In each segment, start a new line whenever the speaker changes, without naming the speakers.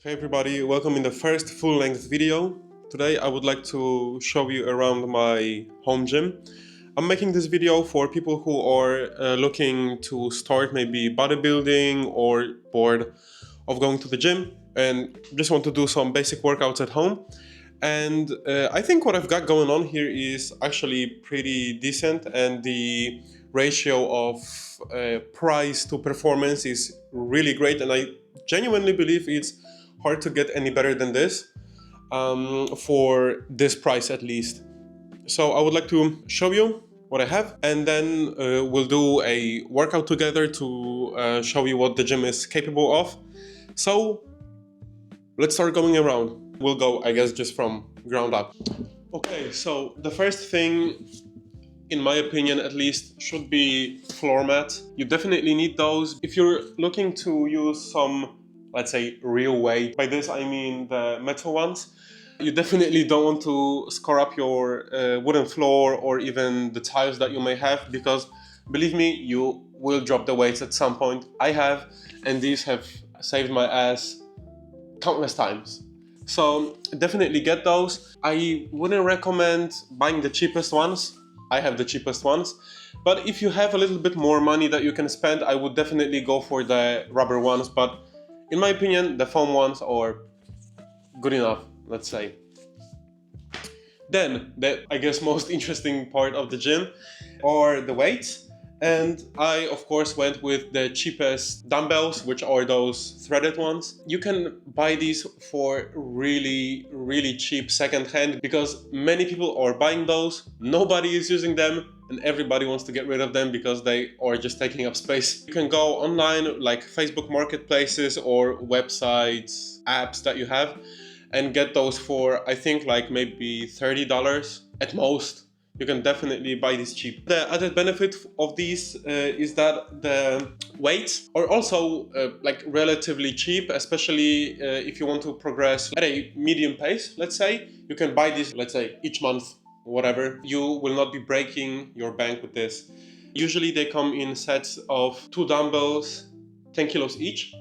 Hey everybody, welcome in the first full-length video. Today I would like to show you around my home gym. I'm making this video for people who are looking to start maybe bodybuilding or bored of going to the gym and just want to do some basic workouts at home. And I think what I've got going on here is actually pretty decent, and the ratio of price to performance is really great, and I genuinely believe it's hard to get any better than this for this price at least. So I would like to show you what I have, and then we'll do a workout together to show you what the gym is capable of. So let's start going around. We'll go, I guess, just from ground up. Okay, so the first thing, in my opinion at least, should be floor mat. You definitely need those. If you're looking to use some, let's say, real weight, by this I mean the metal ones, you definitely don't want to score up your wooden floor or even the tiles that you may have, because believe me, you will drop the weights at some point. I have, and these have saved my ass countless times. So definitely get those. I wouldn't recommend buying the cheapest ones. I have the cheapest ones. But if you have a little bit more money that you can spend, I would definitely go for the rubber ones. But in my opinion, the foam ones are good enough, let's say. Then, the, I guess, most interesting part of the gym are the weights. And I, of course, went with the cheapest dumbbells, which are those threaded ones. You can buy these for really, really cheap secondhand, because many people are buying those, nobody is using them, and everybody wants to get rid of them because they are just taking up space. You can go online, like Facebook marketplaces or websites, apps that you have, and get those for, I think, like maybe $30 at most. You can definitely buy this cheap. The added benefit of these is that the weights are also like relatively cheap, especially if you want to progress at a medium pace, let's say. You can buy these, let's say, each month, whatever. You will not be breaking your bank with this. Usually they come in sets of 2 dumbbells, 10 kilos each.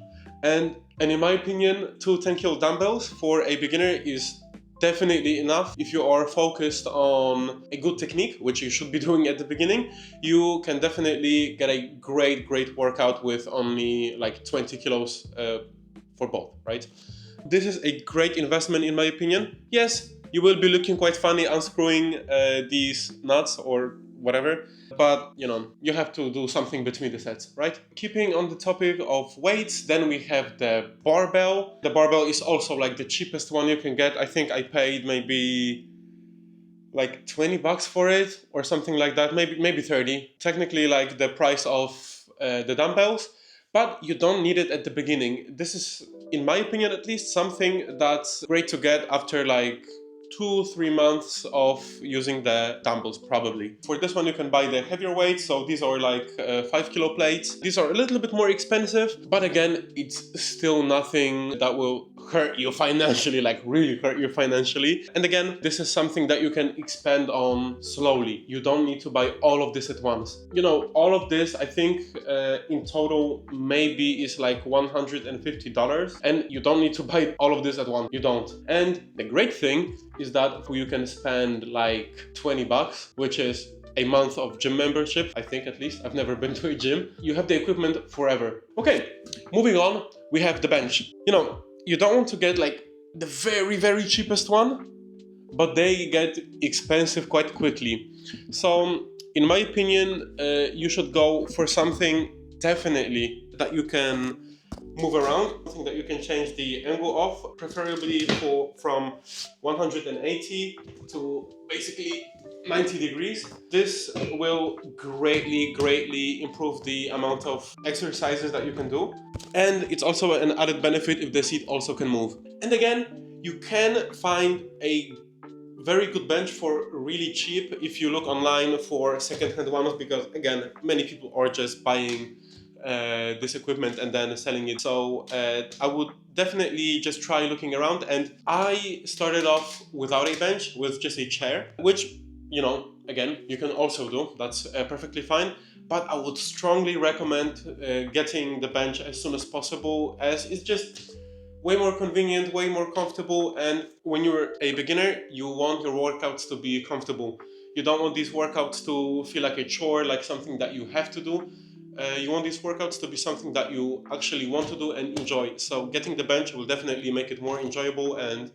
And in my opinion, 2 10-kilo dumbbells for a beginner is definitely enough. If you are focused on a good technique, which you should be doing at the beginning, you can definitely get a great workout with only like 20 kilos for both, right? This is a great investment in my opinion. Yes, you will be looking quite funny unscrewing these nuts or whatever, but you know, you have to do something between the sets, right? Keeping on the topic of weights, then we have the barbell. The barbell is also like the cheapest one you can get. I think I paid maybe like 20 bucks for it or something like that, maybe 30. Technically like the price of the dumbbells, but you don't need it at the beginning. This is, in my opinion at least, something that's great to get after like 2-3 months of using the dumbbells probably. For this one you can buy the heavier weights, so these are like 5-kilo plates. These are a little bit more expensive, but again, it's still nothing that will hurt you financially, like really hurt you financially. And again, this is something that you can expand on slowly. You don't need to buy all of this at once. You know, all of this, I think in total maybe is like $150, and you don't need to buy all of this at once. You don't. And the great thing is that you can spend like 20 bucks, which is a month of gym membership, I think, at least. I've never been to a gym. You have the equipment forever. Okay, moving on, we have the bench. You know, you don't want to get like the very cheapest one, but they get expensive quite quickly. So in my opinion, you should go for something definitely that you can move around, something that you can change the angle of, preferably from 180 to basically 90 degrees. This will greatly improve the amount of exercises that you can do. And it's also an added benefit if the seat also can move. And again, you can find a very good bench for really cheap if you look online for second-hand ones, because again, many people are just buying this equipment and then selling it. So I would definitely just try looking around. And I started off without a bench, with just a chair, which, you know, again, you can also do. That's perfectly fine. But I would strongly recommend getting the bench as soon as possible, as it's just way more convenient, way more comfortable. And when you're a beginner, you want your workouts to be comfortable. You don't want these workouts to feel like a chore, like something that you have to do. You want these workouts to be something that you actually want to do and enjoy. So getting the bench will definitely make it more enjoyable and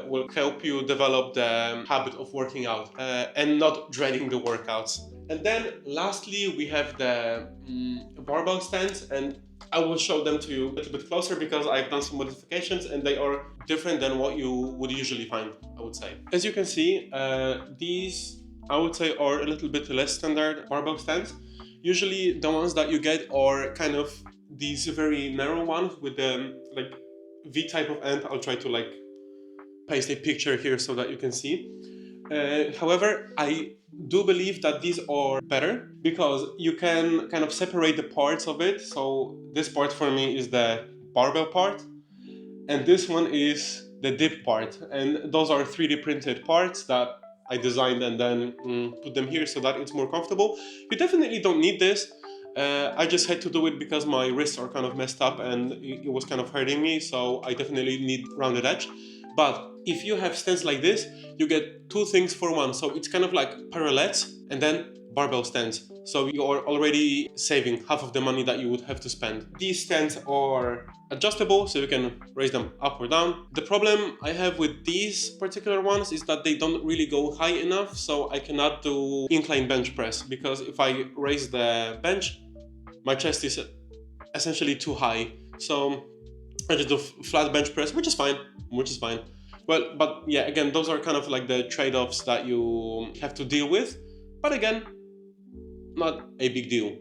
will help you develop the habit of working out and not dreading the workouts. And then lastly, we have the barbell stands, and I will show them to you a little bit closer because I've done some modifications and they are different than what you would usually find, I would say. As you can see, these, I would say, are a little bit less standard barbell stands. Usually the ones that you get are kind of these very narrow ones with the like V type of end. I'll try to like paste a picture here so that you can see. However, I do believe that these are better because you can kind of separate the parts of it. So this part for me is the barbell part, and this one is the dip part. And those are 3D printed parts that I designed and then put them here so that it's more comfortable. You definitely don't need this. I just had to do it because my wrists are kind of messed up and it was kind of hurting me, so I definitely need rounded edge. But if you have stands like this, you get two things for one. So it's kind of like parallettes and then barbell stands. So you are already saving half of the money that you would have to spend. These stands are adjustable, so you can raise them up or down. The problem I have with these particular ones is that they don't really go high enough, so I cannot do incline bench press, because if I raise the bench, my chest is essentially too high. So I just do flat bench press, which is fine. Well, but yeah, again, those are kind of like the trade-offs that you have to deal with. But again, not a big deal.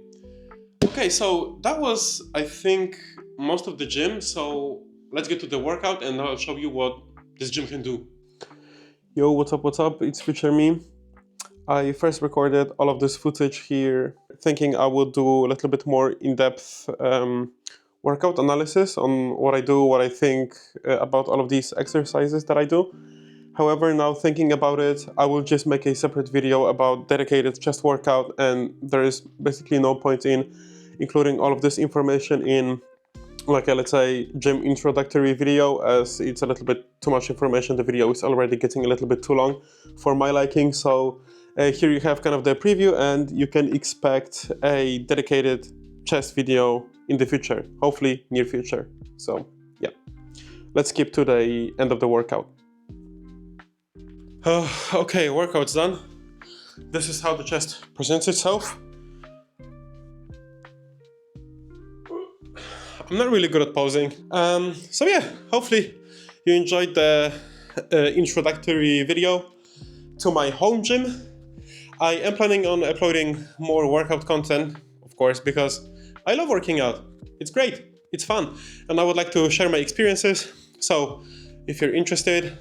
Okay, so that was, I think, most of the gym. So let's get to the workout and I'll show you what this gym can do. Yo, what's up? It's Future Me. I first recorded all of this footage here thinking I would do a little bit more in-depth workout analysis on what I do, what I think about all of these exercises that I do. However, now thinking about it, I will just make a separate video about dedicated chest workout, and there is basically no point in including all of this information in like a, let's say, gym introductory video, as it's a little bit too much information. The video is already getting a little bit too long for my liking. So here you have kind of the preview, and you can expect a dedicated chest video in the future, hopefully near future. So yeah, let's skip to the end of the workout. Okay, workout's done. This is how the chest presents itself. I'm not really good at posing. So yeah, hopefully you enjoyed the introductory video to my home gym. I am planning on uploading more workout content, of course, because I love working out. It's great, it's fun, and I would like to share my experiences. So if you're interested,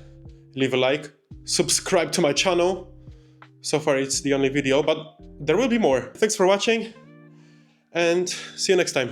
leave a like, subscribe to my channel. So far it's the only video, but there will be more. Thanks for watching, and see you next time.